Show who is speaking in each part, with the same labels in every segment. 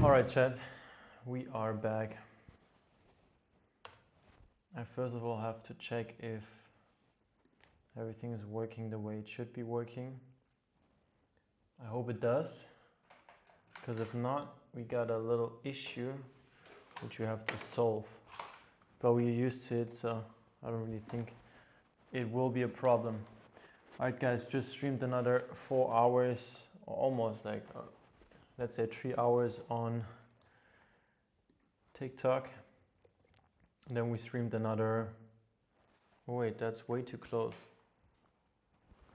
Speaker 1: Alright, chat, we are back. I first of all have to check if everything is working the way it should be working. I hope it does, because if not, we got a little issue which we have to solve. But we're used to it, so I don't really think it will be a problem. Alright guys, just streamed another 4 hours, or almost like, let's say 3 hours on TikTok. Then we streamed another, oh wait, that's way too close.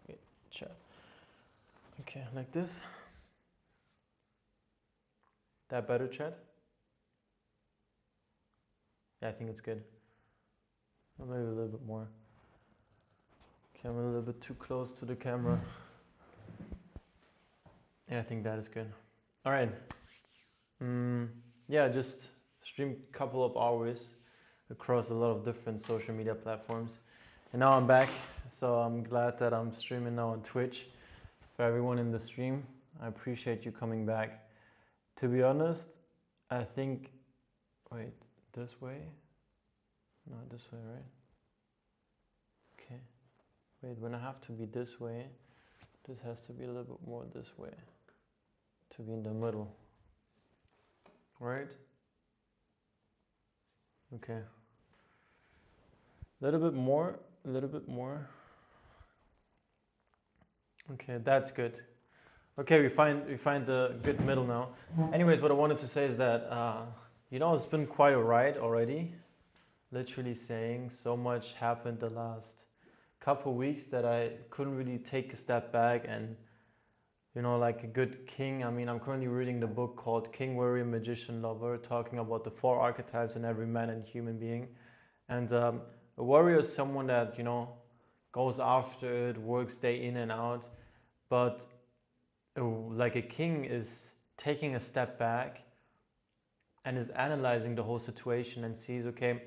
Speaker 1: Wait, chat. Okay, like this. That better, chat? Yeah, I think it's good. Or maybe a little bit more. Okay, I'm a little bit too close to the camera. Yeah, I think that is good. Alright. Yeah, just streamed a couple of hours across a lot of different social media platforms. And now I'm back, so I'm glad that I'm streaming now on Twitch. For everyone in the stream, I appreciate you coming back. To be honest, I think, wait, this way? No, this way, right? Okay. Wait, when I have to be this way, this has to be a little bit more this way. To be in the middle. Right? Okay. A little bit more, a little bit more. Okay, that's good. Okay, we find the good middle now. Anyways, what I wanted to say is that, it's been quite a ride already. Literally saying so much happened the last couple weeks that I couldn't really take a step back and, like a good king. I mean, I'm currently reading the book called King, Warrior, Magician, Lover, talking about the 4 archetypes in every man and human being. And a warrior is someone that, goes after it, works day in and out. But like a king is taking a step back and is analyzing the whole situation and sees, okay,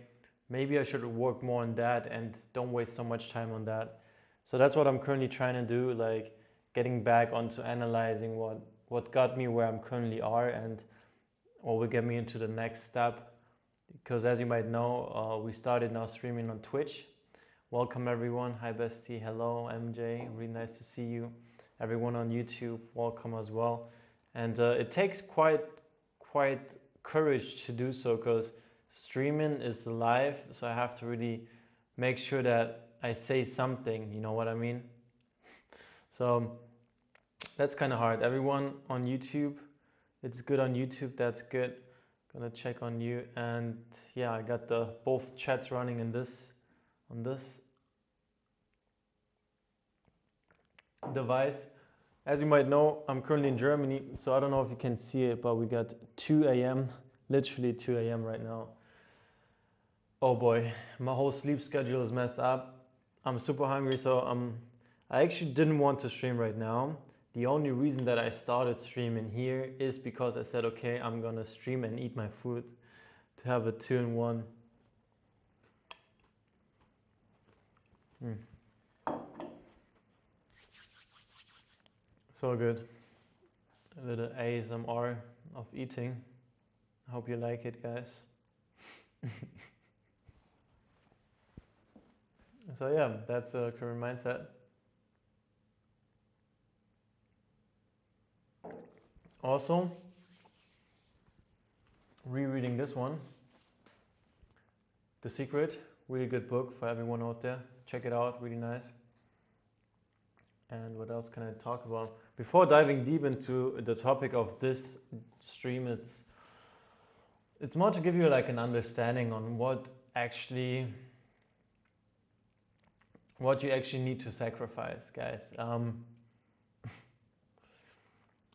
Speaker 1: maybe I should work more on that and don't waste so much time on that. So that's what I'm currently trying to do, like getting back onto analyzing what got me where I'm currently are and what will get me into the next step. Because as you might know, we started now streaming on Twitch. Welcome everyone. Hi bestie, hello MJ, really nice to see you. Everyone on YouTube, welcome as well. And it takes quite courage to do so, because streaming is live, so I have to really make sure that I say something, you know what I mean? So that's kind of hard. Everyone on YouTube, it's good on YouTube, that's good. Gonna check on you. And yeah, I got the both chats running on this device. As you might know, I'm currently in Germany, so I don't know if you can see it, but we got 2 a.m., literally 2 a.m. right now. Oh boy, my whole sleep schedule is messed up. I'm super hungry, so I actually didn't want to stream right now. The only reason that I started streaming here is because I said, okay, I'm gonna stream and eat my food to have a 2-in-1. So good. A little ASMR of eating. I hope you like it, guys. So yeah, that's a current mindset. Also, rereading this one, The Secret, really good book for everyone out there. Check it out, really nice. And what else can I talk about? Before diving deep into the topic of this stream, it's more to give you like an understanding on what you actually need to sacrifice, guys.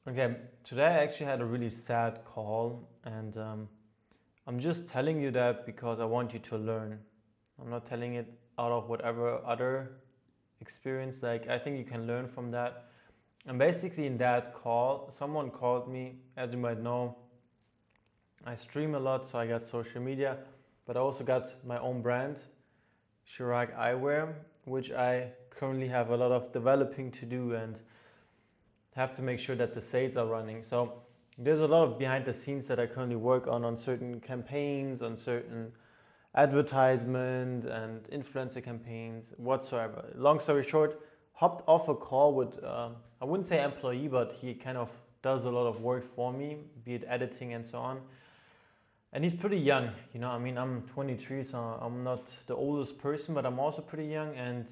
Speaker 1: Okay, today I actually had a really sad call, and I'm just telling you that because I want you to learn. I'm not telling it out of whatever other experience. Like, I think you can learn from that. And basically in that call, someone called me. As you might know, I stream a lot, so I got social media, but I also got my own brand, Chirag Eyewear, which I currently have a lot of developing to do and have to make sure that the sales are running. So there's a lot of behind the scenes that I currently work on certain campaigns, on certain advertisement and influencer campaigns whatsoever. Long story short, hopped off a call with, I wouldn't say employee, but he kind of does a lot of work for me, be it editing and so on. And he's pretty young, you know, I mean, I'm 23, so I'm not the oldest person, but I'm also pretty young. And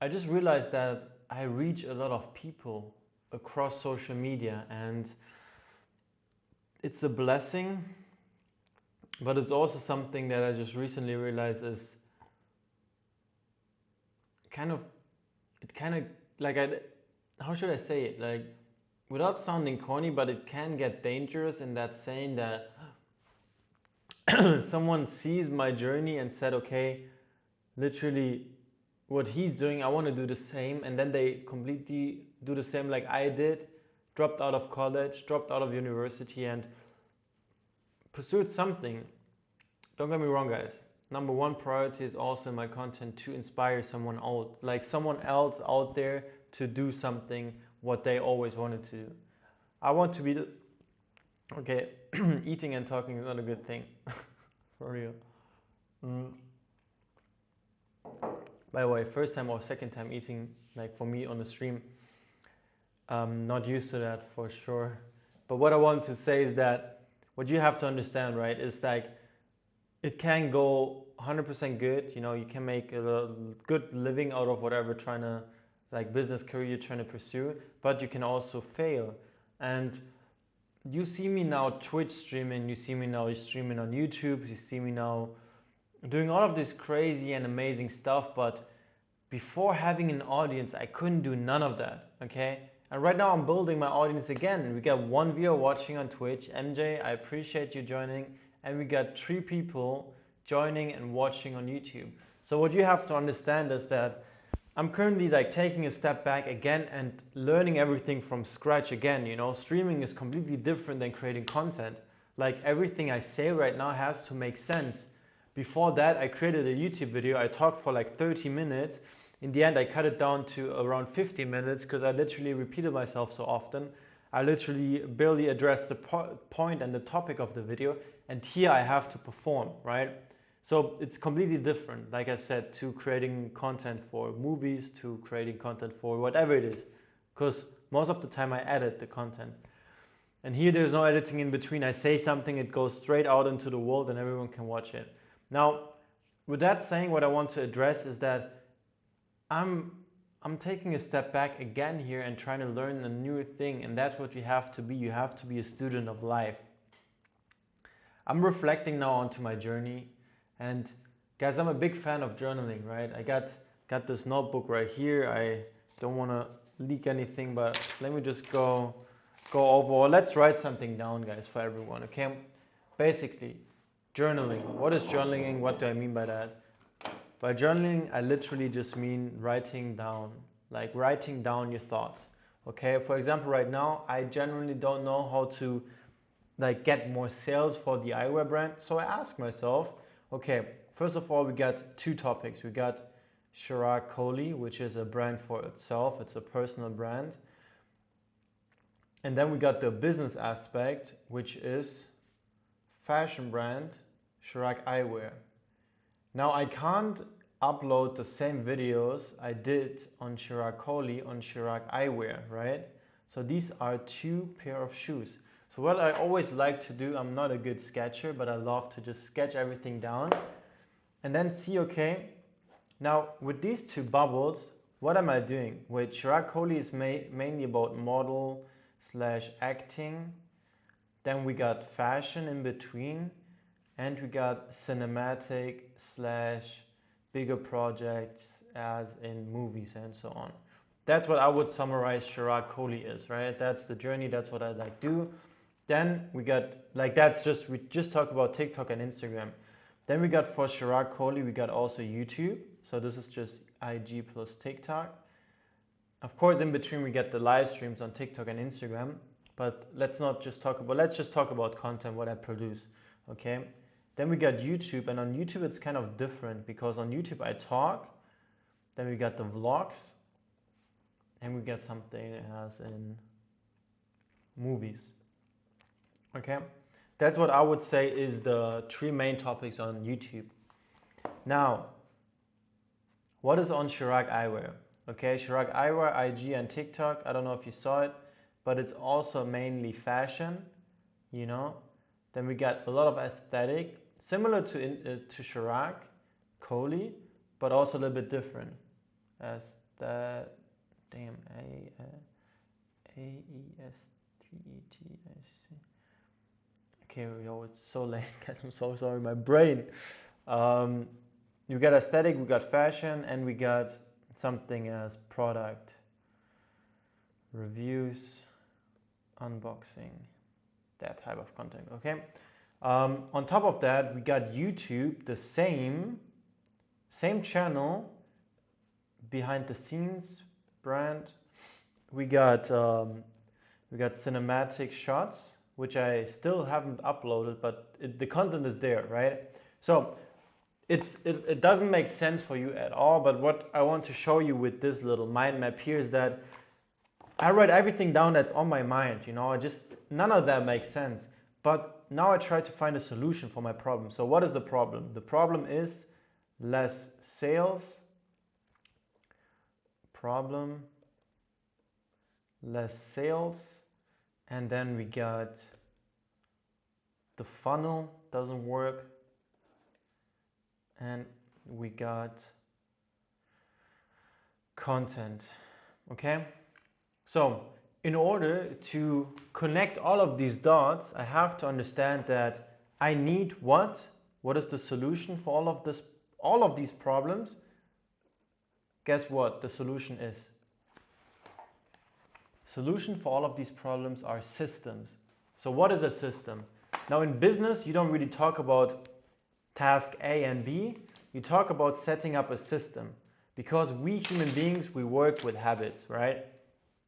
Speaker 1: I just realized that I reach a lot of people across social media, and it's a blessing, but it's also something that I just recently realized is kind of, it kind of, like, how should I say it? Like, without sounding corny, but it can get dangerous in that saying that someone sees my journey and said, okay, literally what he's doing, I want to do the same, and then they completely do the same like I did, dropped out of college, dropped out of university, and pursued something. Don't get me wrong, guys. Number one priority is also in my content to inspire someone out, like someone else out there, to do something what they always wanted to do. I want to be the, okay, eating and talking is not a good thing, for real. By the way, first time or second time eating, like for me on the stream, not used to that for sure. But what I want to say is that what you have to understand, right, is like it can go 100% good. You know, you can make a good living out of whatever trying to, like, business career you're trying to pursue, but you can also fail. And you see me now Twitch streaming, you see me now streaming on YouTube, you see me now doing all of this crazy and amazing stuff, but before having an audience, I couldn't do none of that, okay? And right now I'm building my audience again. We got one viewer watching on Twitch, MJ, I appreciate you joining, and we got 3 people joining and watching on YouTube. So what you have to understand is that I'm currently like taking a step back again and learning everything from scratch again. You know, streaming is completely different than creating content. Like, everything I say right now has to make sense. Before that, I created a YouTube video. I talked for like 30 minutes. In the end, I cut it down to around 50 minutes because I literally repeated myself so often. I literally barely addressed the point and the topic of the video. And here I have to perform, right? So it's completely different, like I said, to creating content for movies, to creating content for whatever it is. Because most of the time I edit the content. And here there's no editing in between. I say something, it goes straight out into the world and everyone can watch it. Now, with that saying, what I want to address is that I'm taking a step back again here and trying to learn a new thing, and that's what you have to be. You have to be a student of life. I'm reflecting now onto my journey, and guys, I'm a big fan of journaling, right? I got this notebook right here. I don't want to leak anything, but let me just go over, or let's write something down, guys, for everyone, okay? Basically, journaling. What is journaling? What do I mean by that? By journaling, I literally just mean writing down, like writing down your thoughts. Okay, for example, right now, I genuinely don't know how to like get more sales for the eyewear brand. So I ask myself, okay, first of all, we got 2 topics. We got Chirag Kohli, which is a brand for itself. It's a personal brand. And then we got the business aspect, which is fashion brand, Chirag Eyewear. Now I can't upload the same videos I did on Chirag Kohli on Chirag Eyewear, right? So these are 2 pair of shoes. So what I always like to do, I'm not a good sketcher, but I love to just sketch everything down and then see, okay, now with these 2 bubbles, what am I doing? With Chirag Kohli is mainly about model / acting. Then we got fashion in between, and we got cinematic / bigger projects as in movies and so on. That's what I would summarize Chirag Kohli is, right? That's the journey, that's what I like do. Then we got, like, we just talked about TikTok and Instagram. Then we got for Chirag Kohli, we got also YouTube. So this is just IG plus TikTok. Of course, in between we get the live streams on TikTok and Instagram. But let's just talk about content, what I produce, okay? Then we got YouTube, and on YouTube it's kind of different because on YouTube I talk, then we got the vlogs, and we get something as in movies. Okay, that's what I would say is the three main topics on YouTube. Now, what is on Chirag Eyewear? Okay, Chirag Eyewear, IG and TikTok. I don't know if you saw it, but it's also mainly fashion, you know. Then we got a lot of aesthetic, similar to Chirag, Coley, but also a little bit different. As that, damn, A-E-S-T-E-T-I-C. Okay, yo, it's so late, guys. I'm so sorry, my brain. Um, we got aesthetic, we got fashion, and we got something as product reviews, unboxing, that type of content. Okay. On top of that, we got YouTube, the same channel, behind the scenes brand. We got cinematic shots, which I still haven't uploaded, but the content is there, right? So it doesn't make sense for you at all, but what I want to show you with this little mind map here is that I write everything down that's on my mind, you know. None of that makes sense, but now I try to find a solution for my problem. So what is the problem? The problem is less sales. Problem, less sales, and then we got the funnel doesn't work, and we got content. Okay, so in order to connect all of these dots, I have to understand that I need what is the solution for all of these problems? Guess what the solution is? Solution for all of these problems are systems. So what is a system? Now in business, you don't really talk about task A and B. You talk about setting up a system, because we human beings, we work with habits, right?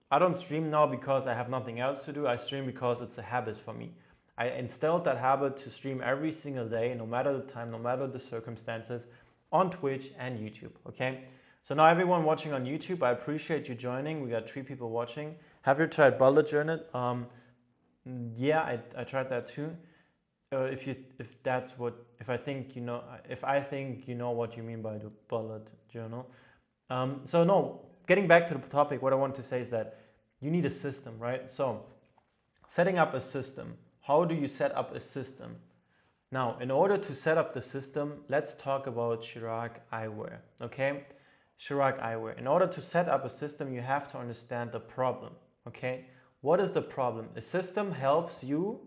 Speaker 1: I don't stream now because I have nothing else to do. I stream because it's a habit for me. I instilled that habit to stream every single day, no matter the time, no matter the circumstances, on Twitch and YouTube, okay? So now everyone watching on YouTube, I appreciate you joining. We got 3 people watching. Have you tried bullet journal? Yeah, I tried that too. If I think you know what you mean by the bullet journal. So no, getting back to the topic, what I want to say is that you need a system, right? So setting up a system. How do you set up a system? Now, in order to set up the system, let's talk about Chirag Eyewear, okay? Chirag Eyewear. In order to set up a system, you have to understand the problem, okay? What is the problem? A system helps you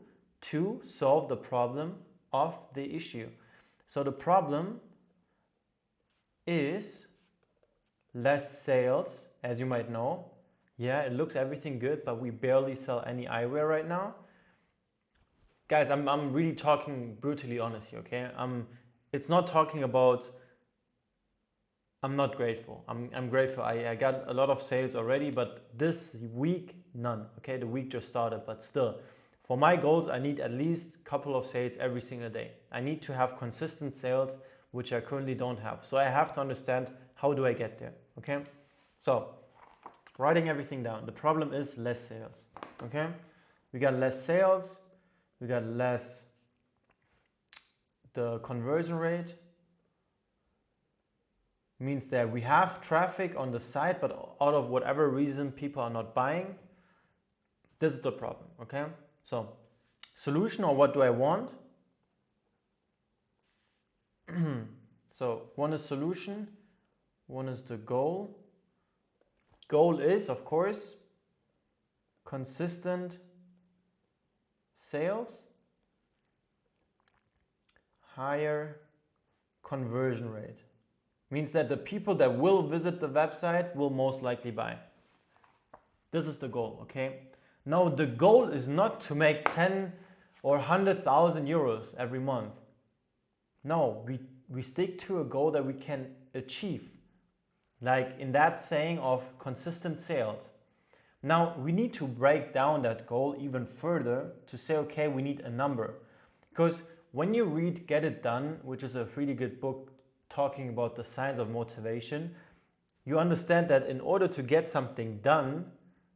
Speaker 1: to solve the problem of the issue. So the problem is less sales, as you might know. Yeah, it looks everything good, but we barely sell any eyewear right now. Guys, I'm really talking brutally honest here, okay? It's not talking about I'm not grateful. I'm grateful. I got a lot of sales already, but this week, none. Okay, the week just started, but still, for my goals, I need at least a couple of sales every single day. I need to have consistent sales, which I currently don't have. So I have to understand, how do I get there? Okay, so writing everything down. The problem is less sales. Okay, we got less sales, we got less the conversion rate. Means that we have traffic on the site, but out of whatever reason people are not buying. This is the problem, okay? So solution, or what do I want? So one is solution, one is the goal. Goal is, of course, consistent sales, higher conversion rate. Means that the people that will visit the website will most likely buy. This is the goal, okay? Now the goal is not to make 10 or 100,000 euros every month. No, we stick to a goal that we can achieve. Like in that saying of consistent sales. Now we need to break down that goal even further to say, okay, we need a number. Because when you read Get It Done, which is a really good book talking about the science of motivation, you understand that in order to get something done,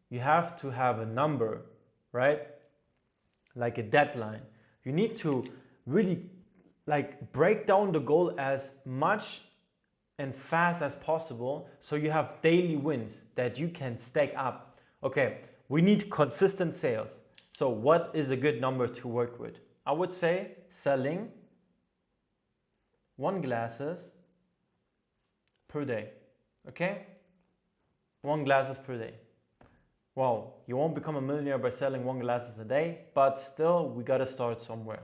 Speaker 1: you have to have a number, right? like a deadline. You need to really like break down the goal as much and fast as possible so you have daily wins that you can stack up. Okay, we need consistent sales. So what is a good number to work with? I would say selling 1 glasses per day. Okay? 1 glasses per day. Wow, you won't become a millionaire by selling 1 glasses a day, but still we gotta start somewhere.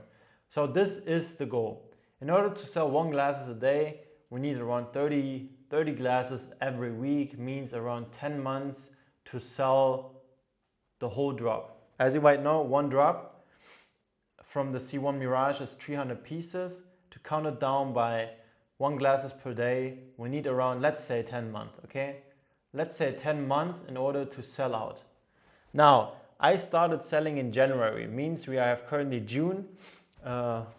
Speaker 1: So this is the goal. In order to sell 1 glasses a day, we need around 30 glasses every week, means around 10 months to sell the whole drop. As you might know, one drop from the C1 Mirage is 300 pieces. To count it down by 1 glasses per day, we need around, let's say 10 months, okay? Let's say 10 months in order to sell out. Now, I started selling in January, means we have currently June,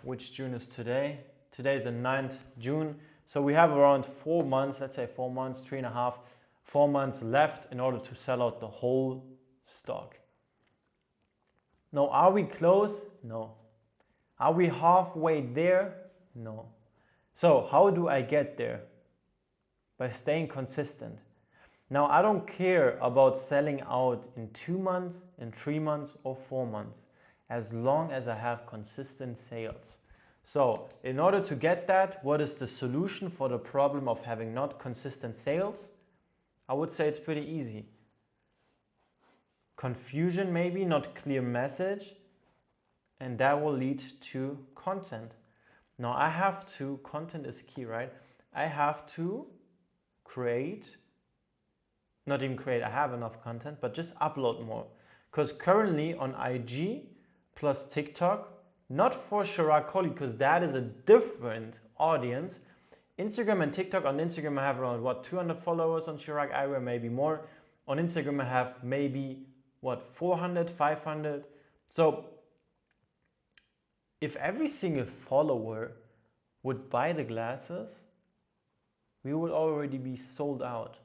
Speaker 1: which June is today? Today is the 9th June. So we have around 4 months, let's say 4 months, 3.5, 4 months left in order to sell out the whole stock. Now, are we close? No. Are we halfway there? No. So how do I get there? By staying consistent. Now, I don't care about selling out in 2 months, in 3 months, or 4 months, as long as I have consistent sales. So, in order to get that, what is the solution for the problem of having not consistent sales? I would say it's pretty easy. Confusion maybe, not clear message, and that will lead to content. Now, content is key, right? I have to create, not even create, I have enough content, but just upload more. Because currently on IG plus TikTok, not for Chirag because that is a different audience. Instagram and TikTok, on Instagram I have around 200 followers, on Chirag Eyewear maybe more. On Instagram I have maybe 400, 500. So if every single follower would buy the glasses, we would already be sold out.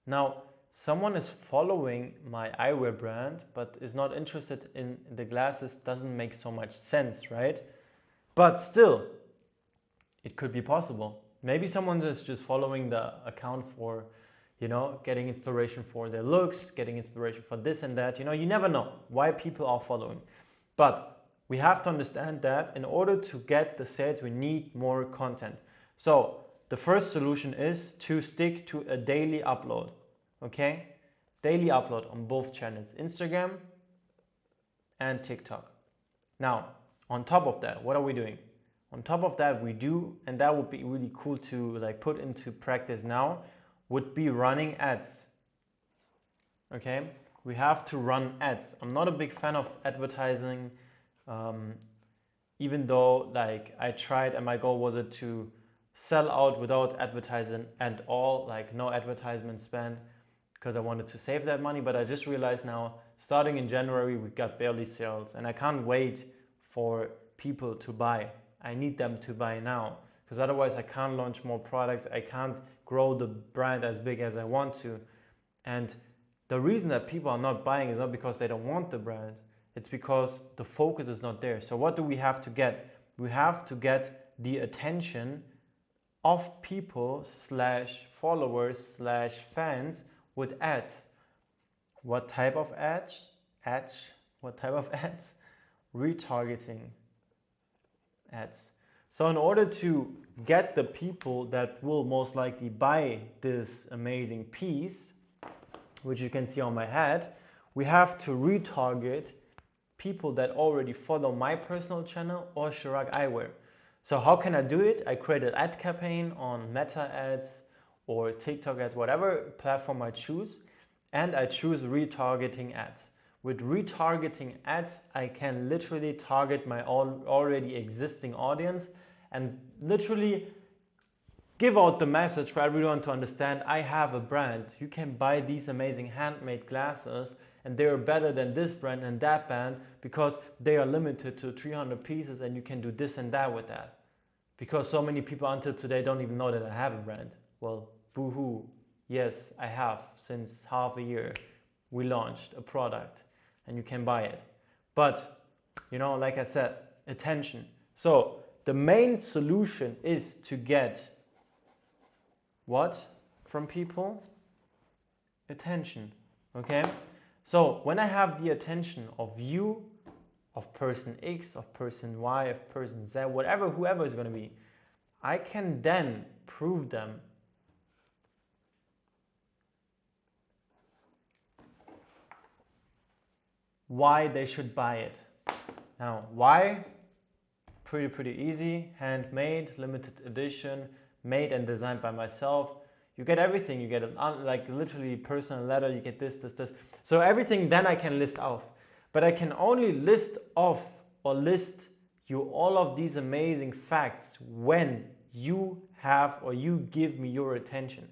Speaker 1: Now, someone is following my eyewear brand but is not interested in the glasses, doesn't make so much sense, right? But still, it could be possible. Maybe someone is just following the account for, getting inspiration for their looks, getting inspiration for this and that. You never know why people are following. But we have to understand that in order to get the sales, we need more content. So the first solution is to stick to a daily upload. Okay? Daily upload on both channels, Instagram and TikTok. Now, on top of that, what are we doing? On top of that, we do, and that would be really cool to put into practice now, would be running ads. Okay? We have to run ads. I'm not a big fan of advertising, even though I tried and my goal was to sell out without advertising at all, no advertisement spend, because I wanted to save that money. But I just realized now, starting in January, we got barely sales, and I can't wait for people to buy. I need them to buy now, because otherwise I can't launch more products. I can't grow the brand as big as I want to. And the reason that people are not buying is not because they don't want the brand. It's because the focus is not there. So what do we have to get? We have to get the attention of people / followers / fans with ads. What type of ads? What type of ads? Retargeting ads. So in order to get the people that will most likely buy this amazing piece, which you can see on my head, we have to retarget people that already follow my personal channel or Chirag Eyewear. So how can I do it? I create an ad campaign on Meta ads or TikTok ads, whatever platform I choose, and I choose retargeting ads. With retargeting ads, I can literally target my already existing audience and literally give out the message for everyone to understand, I have a brand. You can buy these amazing handmade glasses and they are better than this brand and that brand because they are limited to 300 pieces and you can do this and that with that. Because so many people until today don't even know that I have a brand. Well, boo-hoo. Yes, I have. Since half a year, we launched a product and you can buy it. But You know, like I said, attention. So the main solution is to get what from people? Attention. Okay? So when I have the attention of you, of person X, of person Y, of person Z, whatever, whoever is going to be, I can then prove them why they should buy it. Now, why? Pretty easy. Handmade, limited edition, made and designed by myself. You get everything. You get like literally personal letter. You get this. So everything then I can list off. But I can only list off or list you all of these amazing facts when you have or you give me your attention.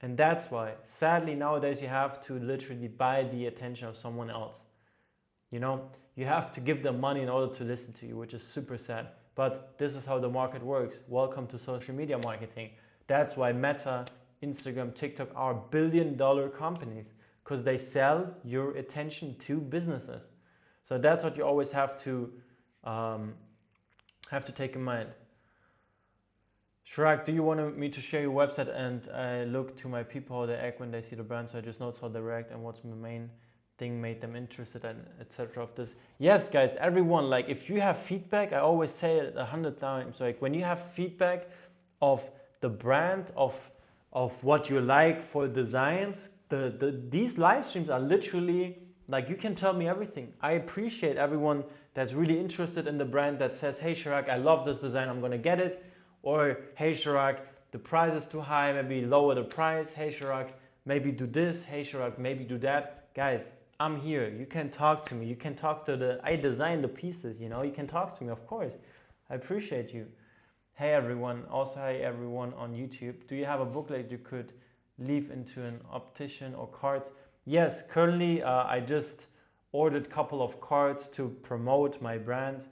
Speaker 1: And that's why, sadly, nowadays you have to literally buy the attention of someone else. You know, you have to give them money in order to listen to you, which is super sad. But this is how the market works. Welcome to social media marketing. That's why Meta, Instagram, TikTok are billion-dollar companies, because they sell your attention to businesses. So that's what you always have to take in mind. Chirag, do you want me to share your website and I look to my people how they act when they see the brand, so I just notice how they react and what's the main thing made them interested and etc. of this? Yes, guys, everyone, like if you have feedback, I always say it 100 times, like when you have feedback of the brand, of what you like for designs, these live streams are literally like, you can tell me everything. I appreciate everyone that's really interested in the brand that says, hey Chirag, I love this design, I'm gonna get it. Or, hey Chirag, the price is too high, maybe lower the price. Hey Chirag, maybe do this. Hey Chirag, maybe do that. Guys, I'm here. You can talk to me. You can talk to I design the pieces, you know. You can talk to me, of course. I appreciate you. Hey everyone, also hey everyone on YouTube. Do you have a booklet you could leave into an optician or cards? Yes, currently I just ordered a couple of cards to promote my brand.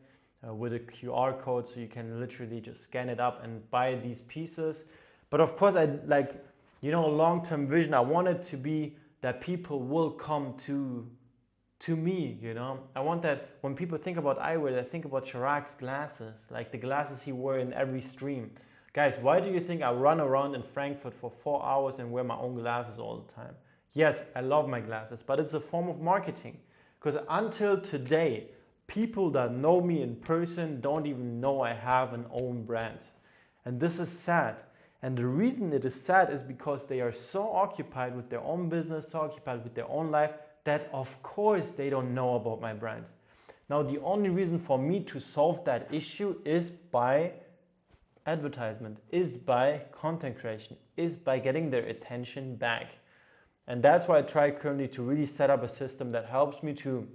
Speaker 1: With a QR code, so you can literally just scan it up and buy these pieces. But of course, I like, you know, long-term vision. I want it to be that people will come to me, you know. I want that when people think about eyewear, they think about Chirag's glasses, like the glasses he wore in every stream. Guys, why do you think I run around in Frankfurt for 4 hours and wear my own glasses all the time? Yes, I love my glasses, but it's a form of marketing. Because until today, people that know me in person don't even know I have an own brand. And this is sad. And the reason it is sad is because they are so occupied with their own business, so occupied with their own life, that of course they don't know about my brand. Now, the only reason for me to solve that issue is by advertisement, is by content creation, is by getting their attention back. And that's why I try currently to really set up a system that helps me to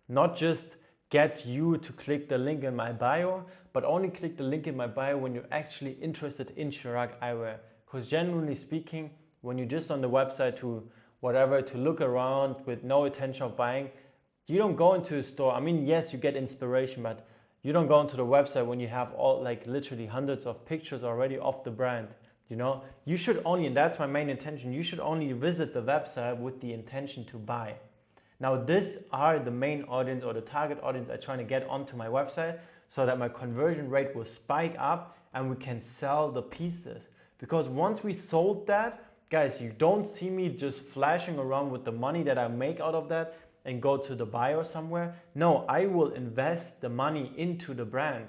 Speaker 1: not just get you to click the link in my bio, but only click the link in my bio when you're actually interested in Chirag eyewear. Because generally speaking, when you're just on the website to whatever, to look around with no intention of buying, you don't go into a store. I mean, yes, you get inspiration, but you don't go into the website when you have all, like literally hundreds of pictures already of the brand. You know, you should only, and that's my main intention, you should only visit the website with the intention to buy. Now, these are the main audience or the target audience I'm trying to get onto my website so that my conversion rate will spike up and we can sell the pieces. Because once we sold that, guys, you don't see me just flashing around with the money that I make out of that and go to the buy or somewhere. No, I will invest the money into the brand.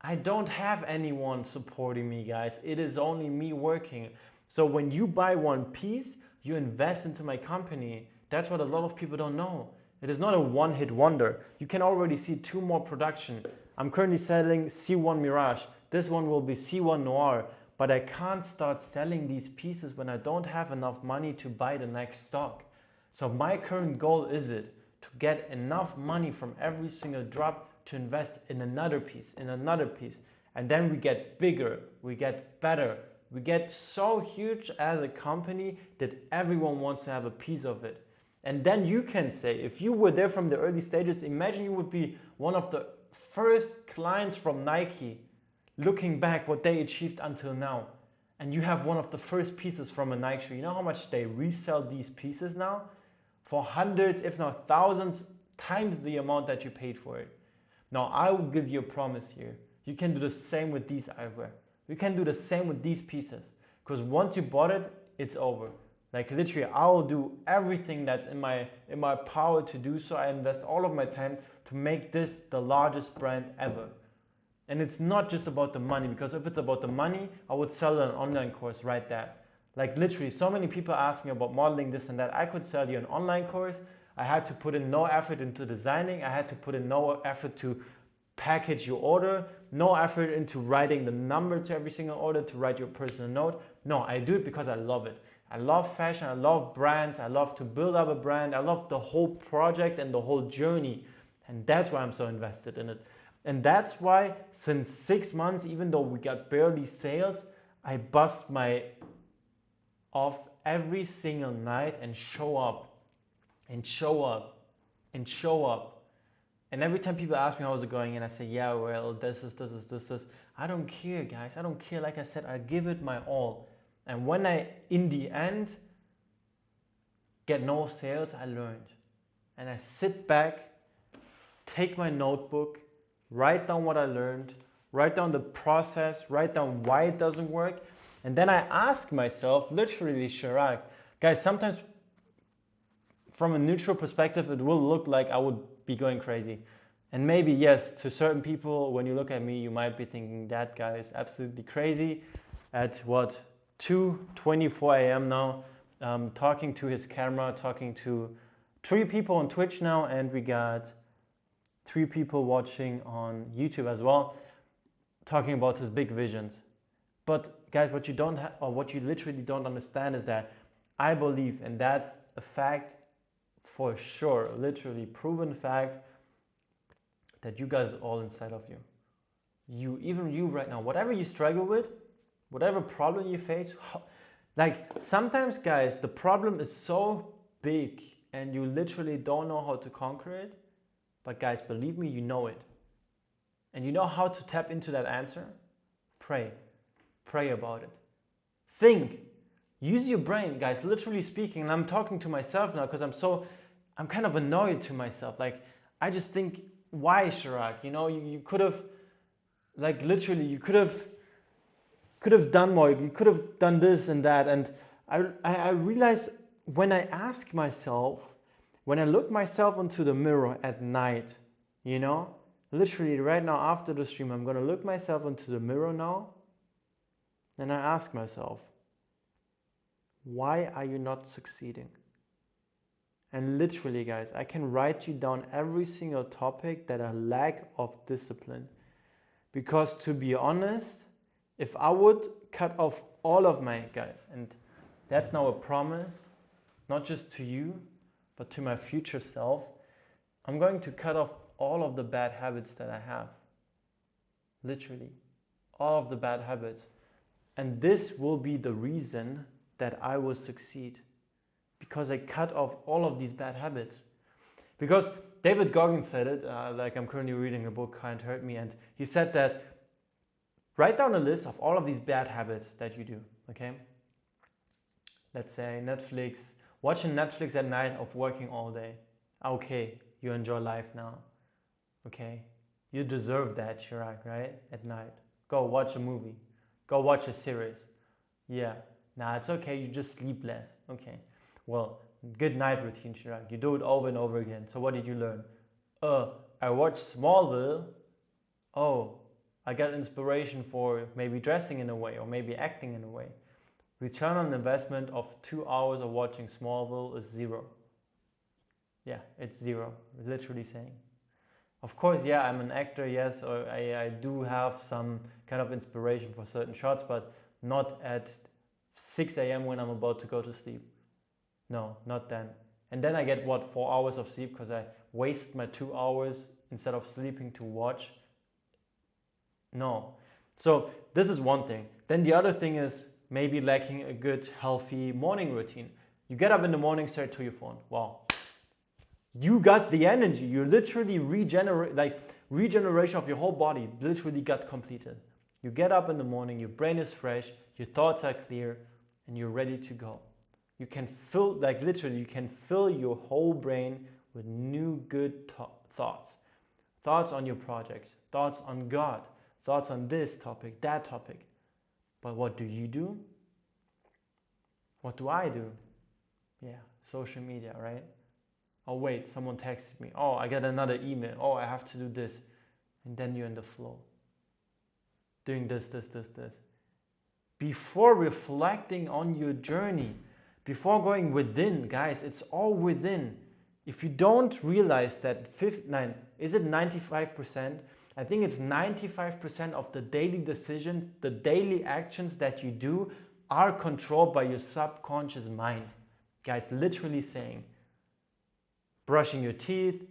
Speaker 1: I don't have anyone supporting me, guys. It is only me working. So when you buy one piece, you invest into my company. That's what a lot of people don't know. It is not a one-hit wonder. You can already see 2 more production. I'm currently selling C1 Mirage. This one will be C1 Noir. But I can't start selling these pieces when I don't have enough money to buy the next stock. So my current goal is to get enough money from every single drop to invest in another piece, and then we get bigger, we get better, we get so huge as a company that everyone wants to have a piece of it. And then you can say, if you were there from the early stages, imagine you would be one of the first clients from Nike, looking back what they achieved until now, and you have one of the first pieces from a Nike shoe. You know how much they resell these pieces now? For hundreds, if not thousands times the amount that you paid for it. Now, I will give you a promise here. You can do the same with these eyewear. You can do the same with these pieces. Because once you bought it, it's over. Like literally, I will do everything that's in my power to do so. I invest all of my time to make this the largest brand ever. And it's not just about the money, because if it's about the money, I would sell an online course right there. Like literally, so many people ask me about modeling this and that. I could sell you an online course. I had to put in no effort into designing. I had to put in no effort to package your order, no effort into writing the number to every single order, to write your personal note. No, I do it because I love it. I love fashion, I love brands, I love to build up a brand, I love the whole project and the whole journey. And that's why I'm so invested in it. And that's why since 6 months, even though we got barely sales, I bust my off every single night and show up and show up and show up. And every time people ask me how's it going, and I say, yeah, well, this. I don't care, guys. I don't care. Like I said, I give it my all. And when I, in the end, get no sales, I learned. And I sit back, take my notebook, write down what I learned, write down the process, write down why it doesn't work. And then I ask myself, literally, Chirag, guys, sometimes from a neutral perspective, it will look like I would be going crazy. And maybe, yes, to certain people, when you look at me, you might be thinking that guy is absolutely crazy at what, 2:24 a.m. now, talking to his camera, talking to 3 people on Twitch now, and we got 3 people watching on YouTube as well, talking about his big visions. But guys, what you don't have, or what you literally don't understand, is that I believe, and that's a fact for sure, literally proven fact, that you guys are all inside of you. Even you right now, whatever you struggle with, whatever problem you face, like sometimes, guys, the problem is so big and you literally don't know how to conquer it. But guys, believe me, you know it. And you know how to tap into that answer? Pray. Pray about it. Think. Use your brain, guys, literally speaking. And I'm talking to myself now because I'm kind of annoyed to myself. Like, I just think, why, Chirag? You know, you could have, like, literally, you could have done more. You could have done this and that. And I realize when I ask myself, when I look myself into the mirror at night, you know, literally right now after the stream, I'm going to look myself into the mirror now, and I ask myself, why are you not succeeding? And literally, guys, I can write you down every single topic that I lack of discipline. Because to be honest, if I would cut off all of my, guys, and that's now a promise, not just to you, but to my future self, I'm going to cut off all of the bad habits that I have. Literally, all of the bad habits. And this will be the reason that I will succeed. Because I cut off all of these bad habits. Because David Goggins said it, like I'm currently reading a book, Can't Hurt Me, and he said that write down a list of all of these bad habits that you do, okay? Let's say Netflix, watching Netflix at night of working all day. Okay, you enjoy life now. Okay, you deserve that, Chirag, right? At night. Go watch a movie. Go watch a series. Yeah, nah, it's okay, you just sleep less. Okay, well, good night routine, Chirag. You do it over and over again. So what did you learn? I watched Smallville. Oh, I got inspiration for maybe dressing in a way or maybe acting in a way. Return on investment of 2 hours of watching Smallville is 0. Yeah, it's 0, literally saying. Of course, yeah, I'm an actor, yes, or I do have some kind of inspiration for certain shots, but not at 6 a.m. when I'm about to go to sleep. No, not then. And then I get, 4 hours of sleep because I waste my 2 hours instead of sleeping to watch. No. So this is one thing. Then the other thing is maybe lacking a good, healthy morning routine. You get up in the morning, straight to your phone. Wow. You got the energy. You literally regeneration of your whole body literally got completed. You get up in the morning, your brain is fresh, your thoughts are clear, and you're ready to go. You can fill, you can fill your whole brain with new good thoughts. Thoughts on your projects, thoughts on God, thoughts on this topic, that topic. But what do? What do I do? Yeah, social media, right? Oh wait, someone texted me. Oh, I get another email. Oh, I have to do this. And then you're in the flow. Doing this. Before reflecting on your journey, before going within, guys, it's all within. If you don't realize that is it 95%? I think it's 95% of the daily decision, the daily actions that you do are controlled by your subconscious mind. Guys, literally saying, brushing your teeth,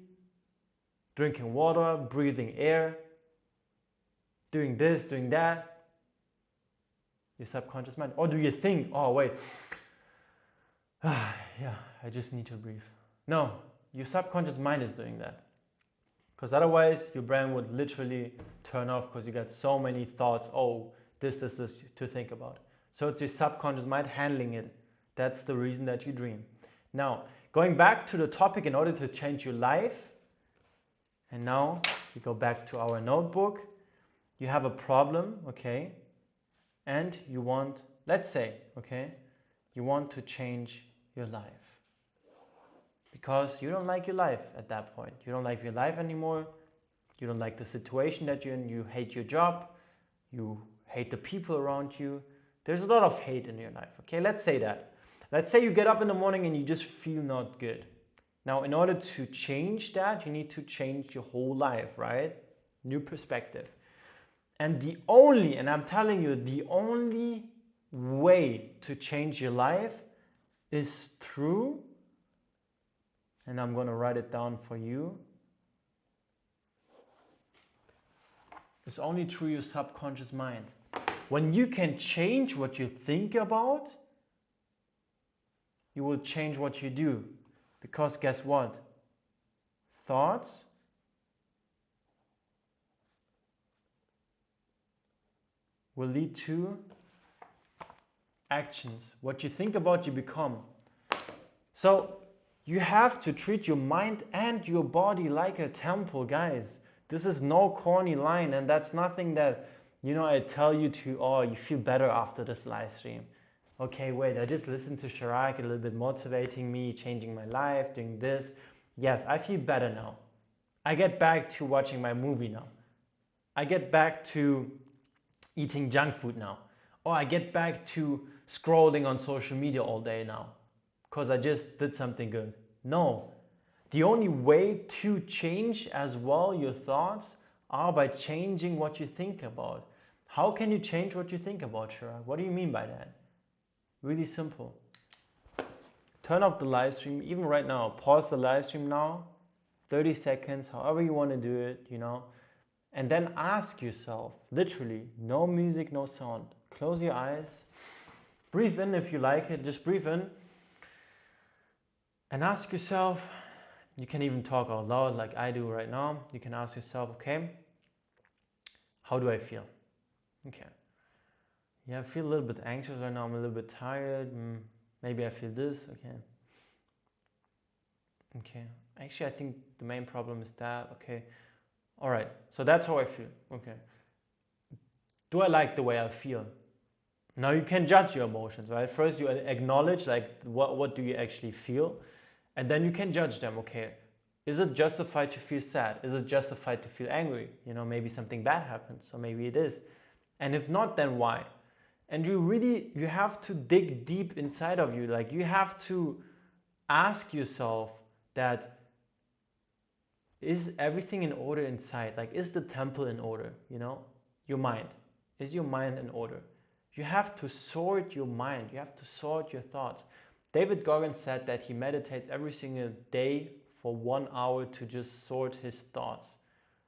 Speaker 1: drinking water, breathing air, doing this, doing that, your subconscious mind. Or do you think, oh wait, yeah, I just need to breathe. No, your subconscious mind is doing that. Because otherwise your brain would literally turn off because you got so many thoughts, oh, this to think about. So it's your subconscious mind handling it. That's the reason that you dream. Now, going back to the topic in order to change your life, and now we go back to our notebook. You have a problem, okay, and you want, let's say, okay, you want to change your life because you don't like your life at that point. You don't like your life anymore. You don't like the situation that you're in. You hate your job. You hate the people around you. There's a lot of hate in your life, okay? Let's say that. Let's say you get up in the morning and you just feel not good. Now, in order to change that, you need to change your whole life, right? New perspective. And I'm telling you, the only way to change your life is through, and I'm going to write it down for you, it's only through your subconscious mind. When you can change what you think about, you will change what you do. Because guess what? Thoughts will lead to actions. What you think about, you become. So you have to treat your mind and your body like a temple, guys. This is no corny line, and that's nothing that, I tell you to, oh, you feel better after this live stream. Okay, wait, I just listened to Chirag, a little bit motivating me, changing my life, doing this. Yes, I feel better now. I get back to watching my movie now. I get back to eating junk food now. Or I get back to scrolling on social media all day now because I just did something good. No. The only way to change as well your thoughts are by changing what you think about. How can you change what you think about, Chirag? What do you mean by that? Really simple. Turn off the live stream, even right now. Pause the live stream now, 30 seconds, however you want to do it, and then ask yourself, literally, no music, no sound. Close your eyes, breathe in if you like it, just breathe in, and ask yourself, you can even talk out loud like I do right now. You can ask yourself, okay, how do I feel? Okay. Yeah, I feel a little bit anxious right now. I'm a little bit tired. Maybe I feel this. Okay. Actually, I think the main problem is that. Okay. All right. So that's how I feel. Okay. Do I like the way I feel? Now you can judge your emotions, right? First you acknowledge like what do you actually feel? And then you can judge them. Okay. Is it justified to feel sad? Is it justified to feel angry? Maybe something bad happened. So maybe it is. And if not, then why? And you have to dig deep inside of you. Like you have to ask yourself that, is everything in order inside? Like, is the temple in order? Your mind. Is your mind in order? You have to sort your mind. You have to sort your thoughts. David Goggins said that he meditates every single day for 1 hour to just sort his thoughts.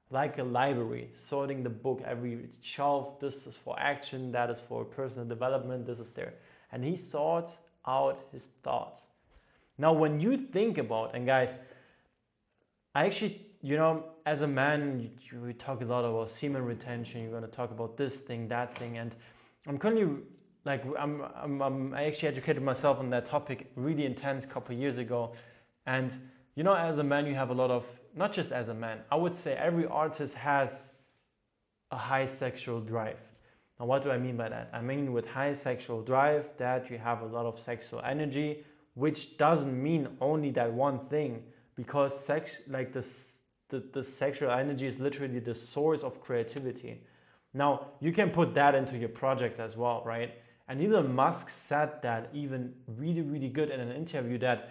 Speaker 1: Like a library, sorting the book, every shelf, this is for action, that is for personal development, this is there. And he sorts out his thoughts. Now when you think about, and guys, I actually, as a man, we talk a lot about semen retention, you're going to talk about this thing, that thing, and I'm currently, I actually educated myself on that topic really intense a couple of years ago, and You know, as a man, you have a lot of, not just as a man, I would say every artist has a high sexual drive. Now, what do I mean by that? I mean with high sexual drive that you have a lot of sexual energy, which doesn't mean only that one thing, because sex, like the sexual energy is literally the source of creativity. Now, you can put that into your project as well, right? And Elon Musk said that even really, really good in an interview, that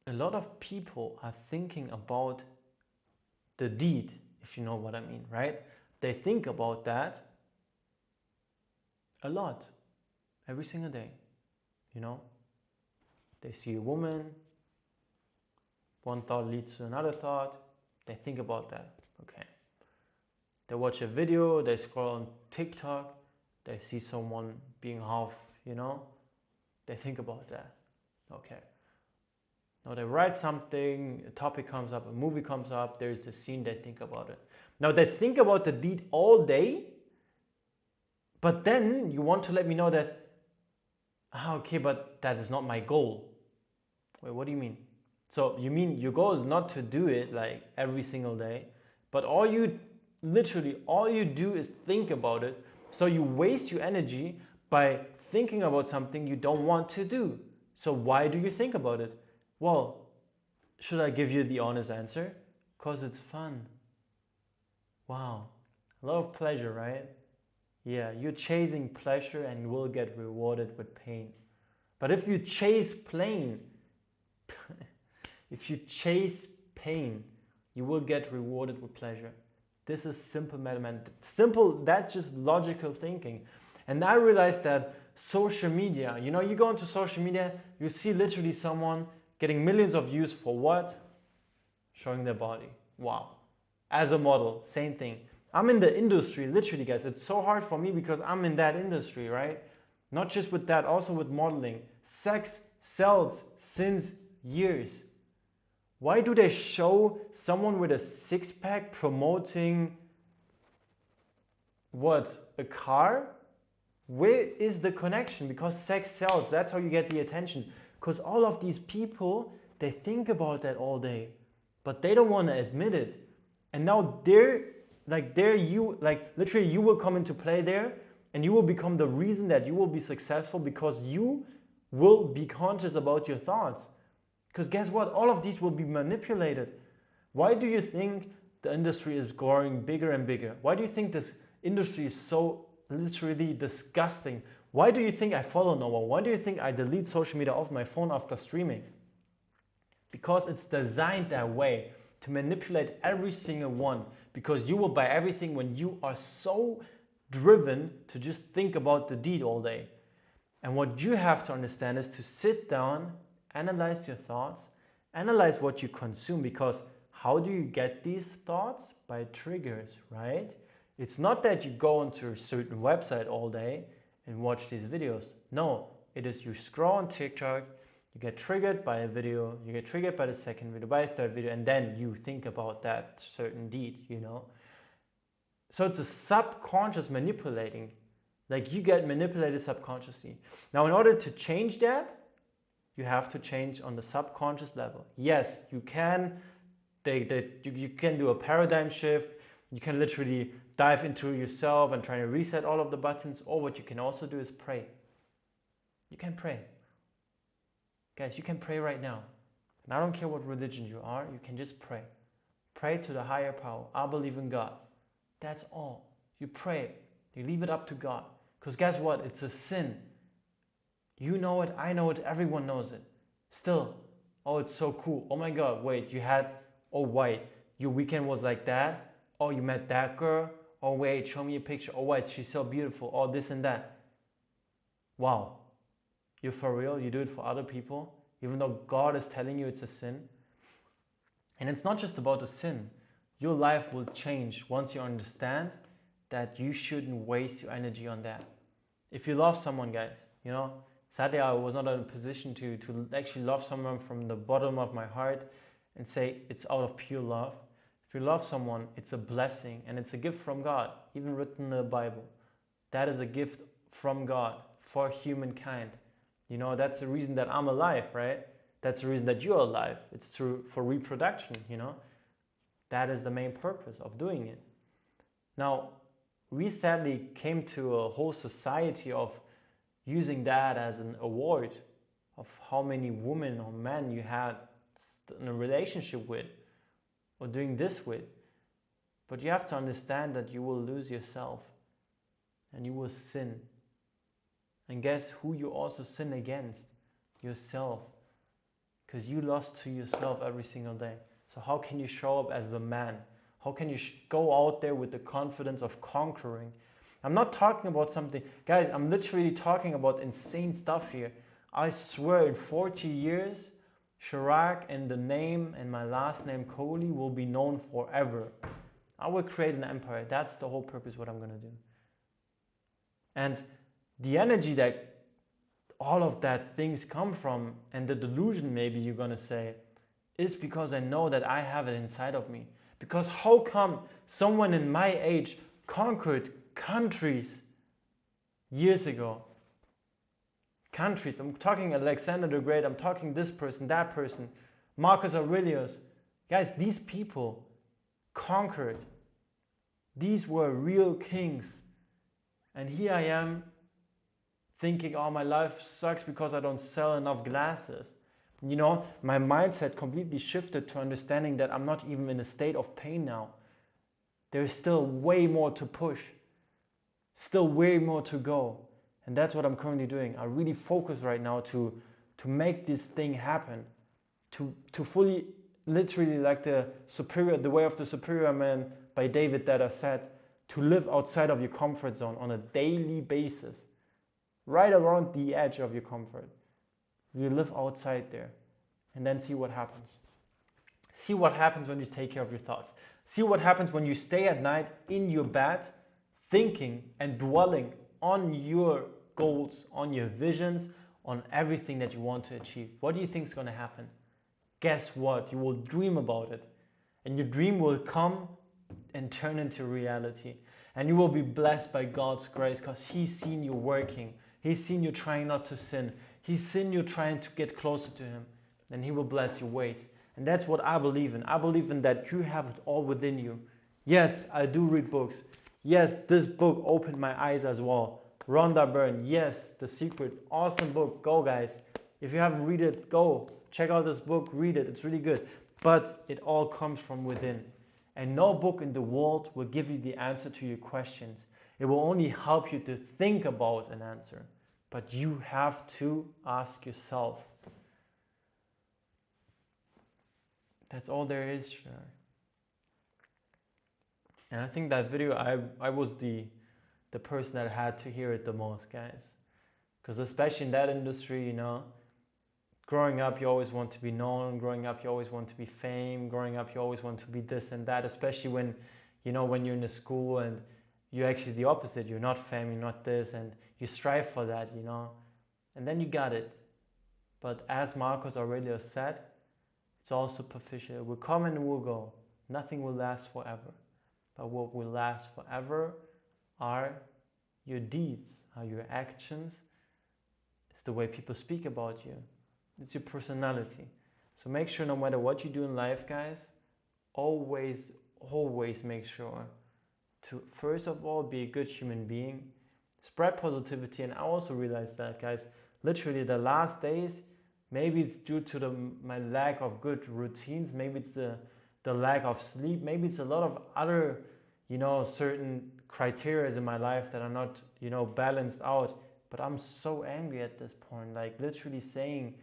Speaker 1: a lot of people are thinking about the deed, if you know what I mean, right? They think about that a lot, every single day, you know? They see a woman, one thought leads to another thought, they think about that, okay? They watch a video, they scroll on TikTok, they see someone being half, you know? They think about that, okay? Now they write something, a topic comes up, a movie comes up, there's a scene, they think about it. Now they think about the deed all day, but then you want to let me know that, okay, but that is not my goal. Wait, what do you mean? So you mean your goal is not to do it like every single day, but literally all you do is think about it. So you waste your energy by thinking about something you don't want to do. So why do you think about it? Well, should I give you the honest answer? Because it's fun. Wow, a lot of pleasure, right? Yeah, you're chasing pleasure and you will get rewarded with pain. But if you chase pain, if you chase pain, you will get rewarded with pleasure. This is simple mathematics. Simple, that's just logical thinking. And I realized that social media, you know, you go into social media, you see literally someone getting millions of views for what? Showing their body. Wow. As a model, same thing. I'm in the industry, literally, guys. It's so hard for me because I'm in that industry, right? Not just with that, also with modeling. Sex sells since years. Why do they show someone with a six-pack promoting what? A car? Where is the connection? Because sex sells. That's how you get the attention. Because all of these people, they think about that all day, but they don't want to admit it. And now literally you will come into play there, and you will become the reason that you will be successful, because you will be conscious about your thoughts. Because guess what? All of these will be manipulated. Why do you think the industry is growing bigger and bigger? Why do you think this industry is so literally disgusting? Why do you think I follow no one? Why do you think I delete social media off my phone after streaming? Because it's designed that way, to manipulate every single one. Because you will buy everything when you are so driven to just think about the deed all day. And what you have to understand is to sit down, analyze your thoughts, analyze what you consume, because how do you get these thoughts? By triggers, right? It's not that you go onto a certain website all day and watch these videos. No, it is you scroll on TikTok, you get triggered by a video, you get triggered by the second video, by the third video, and then you think about that certain deed, you know? So it's a subconscious manipulating. Like you get manipulated subconsciously. Now, in order to change that, you have to change on the subconscious level. Yes, you can. You can do a paradigm shift. You can literally dive into yourself and try to reset all of the buttons. Or what you can also do is pray. You can pray. Guys, you can pray right now. And I don't care what religion you are, you can just pray. Pray to the higher power. I believe in God. That's all. You pray. You leave it up to God. Because guess what? It's a sin. You know it, I know it, everyone knows it. Still, oh, it's so cool. Oh my God, wait, your weekend was like that? Oh, you met that girl? Oh wait, show me a picture. Oh wait, she's so beautiful. Oh, this and that. Wow. You're for real? You do it for other people? Even though God is telling you it's a sin? And it's not just about a sin. Your life will change once you understand that you shouldn't waste your energy on that. If you love someone, guys, you know, sadly I was not in a position to actually love someone from the bottom of my heart and say it's out of pure love. If you love someone, it's a blessing and it's a gift from God, even written in the Bible. That is a gift from God for humankind. You know, that's the reason that I'm alive, right? That's the reason that you're alive. It's for reproduction, That is the main purpose of doing it. Now, we sadly came to a whole society of using that as an award of how many women or men you had in a relationship with or doing this with. But you have to understand that you will lose yourself and you will sin. And guess who you also sin against? Yourself. Because you lost to yourself every single day. So how can you show up as the man? How can you go out there with the confidence of conquering? I'm not talking about something, guys, I'm literally talking about insane stuff here. I swear in 40 years, Chirag and the name and my last name Kohli will be known forever. I will create an empire. That's the whole purpose what I'm going to do. And the energy that all of that things come from, and the delusion maybe you're going to say, is because I know that I have it inside of me. Because how come someone in my age conquered countries years ago? Countries, I'm talking Alexander the Great, I'm talking this person, that person, Marcus Aurelius. Guys, these people conquered. These were real kings. And here I am thinking, oh, my life sucks because I don't sell enough glasses. My mindset completely shifted to understanding that I'm not even in a state of pain now. There's still way more to push. Still way more to go. And that's what I'm currently doing. I really focus right now to make this thing happen. To fully, literally like the way of the superior man by David that I said, to live outside of your comfort zone on a daily basis. Right around the edge of your comfort. You live outside there and then see what happens. See what happens when you take care of your thoughts. See what happens when you stay at night in your bed thinking and dwelling on your goals, on your visions, on everything that you want to achieve. What do you think is going to happen? Guess what? You will dream about it. And your dream will come and turn into reality. And you will be blessed by God's grace because He's seen you working. He's seen you trying not to sin. He's seen you trying to get closer to Him. And He will bless your ways. And that's what I believe in. I believe in that you have it all within you. Yes, I do read books. Yes, this book opened my eyes as well. Rhonda Byrne, yes, The Secret. Awesome book. Go, guys. If you haven't read it, go. Check out this book. Read it. It's really good. But it all comes from within. And no book in the world will give you the answer to your questions. It will only help you to think about an answer. But you have to ask yourself. That's all there is, sure. And I think that video, I was the person that had to hear it the most, guys. Because especially in that industry, growing up, you always want to be known. Growing up, you always want to be fame. Growing up, you always want to be this and that, especially when you're in a school and you're actually the opposite. You're not fame, you're not this, and you strive for that, And then you got it. But as Marcus Aurelius said, it's all superficial. It will come and it will go. Nothing will last forever. But what will last forever are your deeds, are your actions. It's the way people speak about you. It's your personality. So make sure no matter what you do in life, guys, always make sure to, first of all, be a good human being. Spread positivity. And I also realized that, guys, literally the last days, maybe it's due to my lack of good routines. Maybe it's the lack of sleep. Maybe it's a lot of other, certain criteria in my life that are not, balanced out. But I'm so angry at this point. Like literally saying,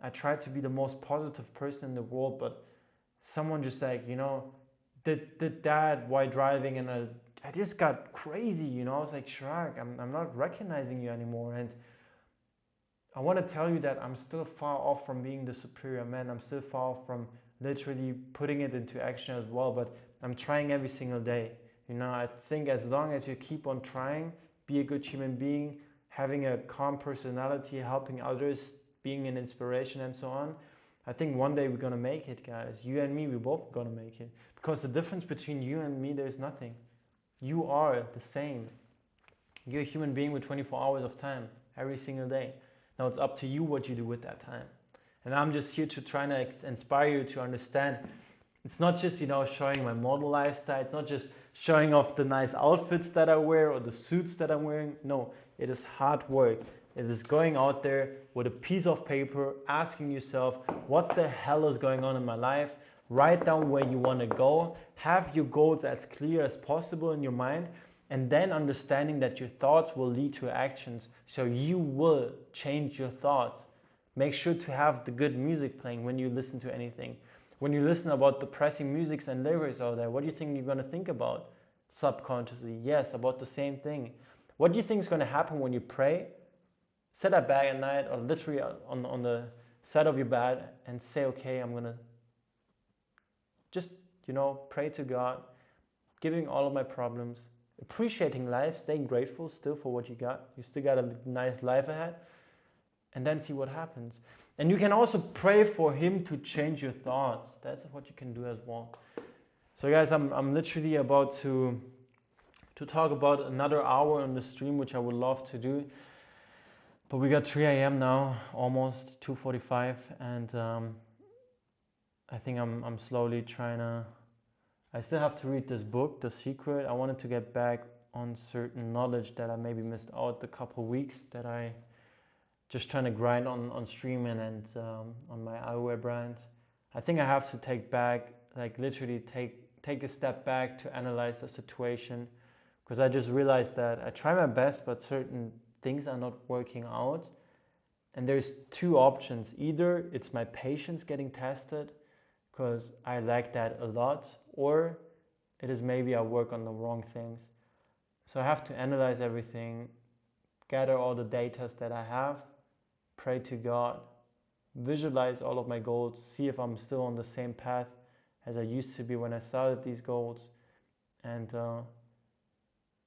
Speaker 1: I try to be the most positive person in the world, but someone just did that while driving, and I just got crazy. I was like, Chirag, I'm not recognizing you anymore. And I want to tell you that I'm still far off from being the superior man. I'm still far off from literally putting it into action as well, but I'm trying every single day. I think as long as you keep on trying, be a good human being, having a calm personality, helping others, being an inspiration and so on, I think one day we're going to make it, guys. You and me, we're both going to make it. Because the difference between you and me, there's nothing. You are the same. You're a human being with 24 hours of time every single day. Now it's up to you what you do with that time. And I'm just here to try to inspire you to understand. It's not just, showing my model lifestyle. It's not just showing off the nice outfits that I wear or the suits that I'm wearing. No, it is hard work. It is going out there with a piece of paper, asking yourself, what the hell is going on in my life? Write down where you want to go. Have your goals as clear as possible in your mind. And then understanding that your thoughts will lead to actions. So you will change your thoughts. Make sure to have the good music playing when you listen to anything. When you listen about depressing music and lyrics out there, what do you think you're going to think about subconsciously? Yes, about the same thing. What do you think is going to happen when you pray? Sit up back at night or literally on the side of your bed and say, okay, I'm going to just, pray to God, giving all of my problems, appreciating life, staying grateful still for what you got. You still got a nice life ahead. And then see what happens. And you can also pray for him to change your thoughts. That's what you can do as well. So guys, I'm literally about to talk about another hour on the stream, which I would love to do. But we got 3 a.m. now, almost 2:45, and I think I'm slowly trying to. I still have to read this book, The Secret. I wanted to get back on certain knowledge that I maybe missed out the couple weeks that I just trying to grind on streaming and on my eyewear brand. I think I have to literally take a step back to analyze the situation, because I just realized that I try my best, but certain things are not working out. And there's two options. Either it's my patience getting tested, because I like that a lot, or it is maybe I work on the wrong things. So I have to analyze everything, gather all the data that I have, pray to God, visualize all of my goals, see if I'm still on the same path as I used to be when I started these goals, and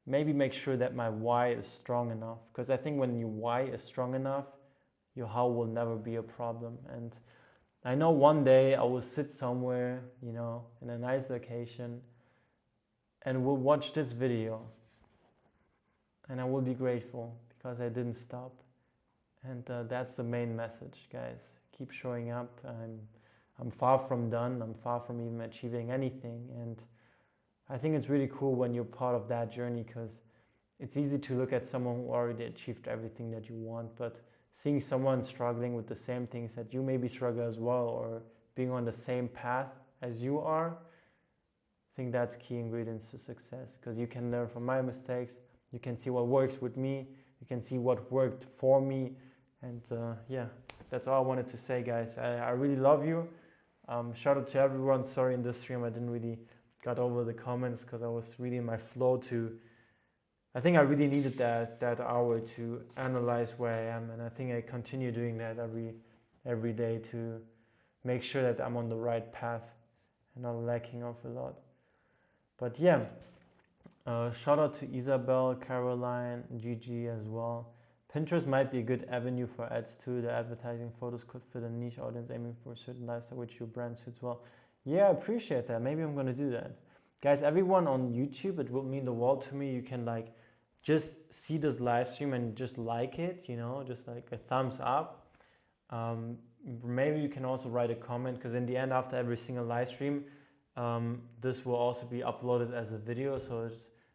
Speaker 1: maybe make sure that my why is strong enough. Because I think when your why is strong enough, your how will never be a problem. And I know one day I will sit somewhere, in a nice location, and will watch this video, and I will be grateful because I didn't stop. And that's the main message, guys. Keep showing up. I'm far from done. I'm far from even achieving anything. And I think it's really cool when you're part of that journey, because it's easy to look at someone who already achieved everything that you want, but seeing someone struggling with the same things that you maybe struggle as well, or being on the same path as you are, I think that's key ingredients to success, because you can learn from my mistakes. You can see what works with me. You can see what worked for me. And yeah, that's all I wanted to say, guys. I really love you. Shout out to everyone. Sorry, in this stream I didn't really got over the comments, because I was really in my flow I think I really needed that hour to analyze where I am, and I think I continue doing that every day to make sure that I'm on the right path and not lacking off a lot. But yeah, shout out to Isabel, Caroline, Gigi as well. Pinterest might be a good avenue for ads too. The advertising photos could fit a niche audience aiming for a certain lifestyle which your brand suits well. Yeah, I appreciate that. Maybe I'm going to do that. Guys, everyone on YouTube, it will mean the world to me. You can just see this live stream and just like it, just like a thumbs up. Maybe you can also write a comment, because in the end, after every single live stream, this will also be uploaded as a video. So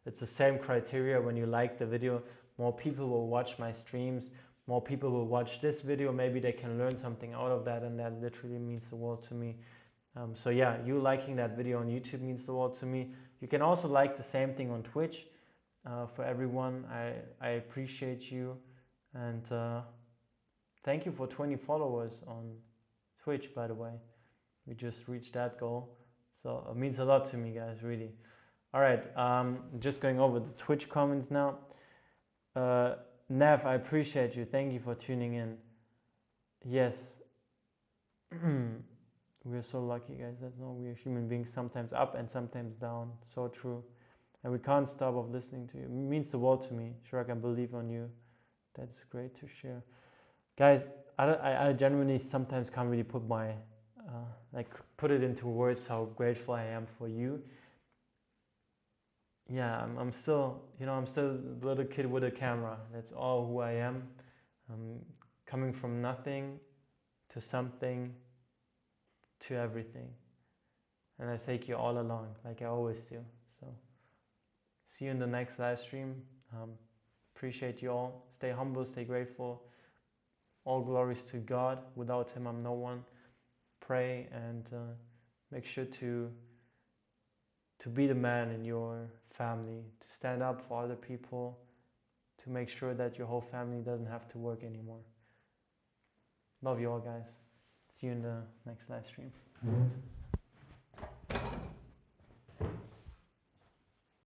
Speaker 1: it's the same criteria. When you like the video, more people will watch my streams, more people will watch this video. Maybe they can learn something out of that, and that literally means the world to me. So yeah, you liking that video on YouTube means the world to me. You can also like the same thing on Twitch. For everyone, I appreciate you, and thank you for 20 followers on Twitch, by the way. We just reached that goal, so it means a lot to me, guys, really. All right, just going over the Twitch comments now. Nev, I appreciate you. Thank you for tuning in. Yes. We're so lucky, guys. That's no, we're human beings, sometimes up and sometimes down. So true. And we can't stop of listening to you. It means the world to me. Chirag, I believe on you. That's great to share. Guys, I genuinely sometimes can't really put my, put it into words how grateful I am for you. Yeah, I'm still, I'm still a little kid with a camera. That's all who I am. Coming from nothing to something, to everything. And I take you all along, like I always do. So, see you in the next live stream. Appreciate you all. Stay humble, stay grateful. All glories to God. Without Him, I'm no one. Pray and make sure to be the man in your family, to stand up for other people, to make sure that your whole family doesn't have to work anymore. Love you all, guys. See you in the next live stream.